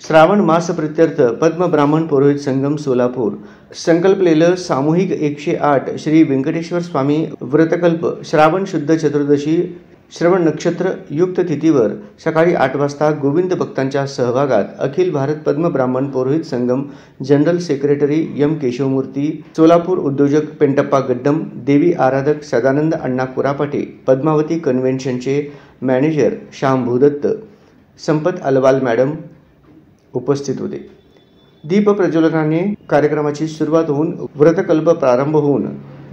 श्रावण मास प्रित्यर्थ पद्म ब्राह्मण पुरोहित संगम सोलापूर संकल्पलेलं सामूहिक 108 श्री व्यंकटेश्वर स्वामी व्रतकल्प श्रावण शुद्ध चतुर्दशी श्रवण नक्षत्र युक्त तिथीवर सकाळी 8 वाजता गोविंद भक्तांच्या सहभागात अखिल भारत पद्म ब्राह्मण पुरोहित संगम जनरल सेक्रेटरी एम केशवमूर्ती, सोलापूर उद्योजक पेंटप्पा गड्डम, देवी आराधक सदानंद अण्णा कुरापाटे, पद्मावती कन्व्हेन्शनचे मॅनेजर श्याम भूदत्त, संपत अलवाल मॅडम उपस्थित होते। दीप प्रज्वलनाने कार्यक्रमाची सुरुवात होऊन व्रतकल्प प्रारंभ होऊन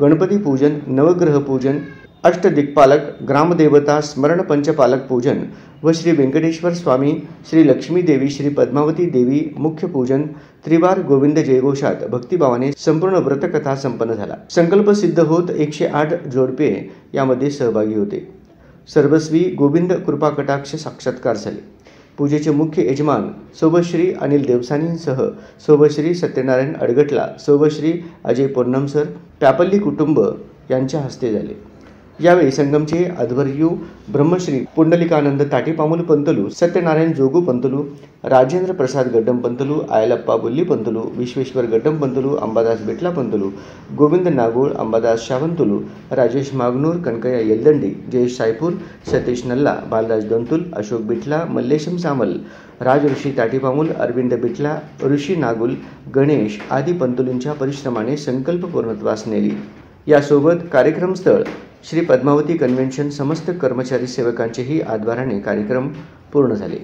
गणपती पूजन, नवग्रह पूजन, अष्टदिक्पालक, ग्रामदेवता स्मरण पंचपालक पूजन व श्री व्यंकटेश्वर स्वामी, श्री लक्ष्मी देवी, श्री पद्मावती देवी मुख्य पूजन त्रिवार गोविंद जयघोषात भक्तिभावाने संपूर्ण व्रतकथा संपन्न झाला। संकल्प सिद्ध होत 108 जोडपे यामध्ये सहभागी होते। सर्वस्वी गोविंद कृपा कटाक्ष साक्षात्कार झाले। पूजेचे मुख्य यजमान सोबश्री अनिल देवसानींसह सोबश्री सत्यनारायण अडगटला, सोबश्री अजय पोन्नमसर, प्यापल्ली कुटुंब यांच्या हस्ते झाले। यावेळी संगमचे अध्वर्यू ब्रह्मश्री पुंडलिकानंद ताटीपामुल पंतलू, सत्यनारायण जोगू पंतलू, राजेंद्र प्रसाद गड्डम पंतलू, आयलप्पा बुल्ली पंतलू, विश्वेश्वर गड्डम पंतलू, अंबादास बिटला पंतलू, गोविंद नागोळ, अंबादास शावंतलू, राजेश मागनूर, कनकया येलदंडी, जयेश सायपूर, सतीश नल्ला, बालराज दंतुल, अशोक बिटला, मल्लेशम सामल, राज ऋषी ताटीपामुल, अरविंद बिटला, ऋषी नागुल, गणेश आदी पंतलूंच्या परिश्रमाने संकल्प पूर्णत्वास नेली। यासोबत कार्यक्रमस्थळ श्री पद्मावती कन्व्हेन्शन समस्त कर्मचारी सेवकांचेही आद्वाराने कार्यक्रम पूर्ण झाले।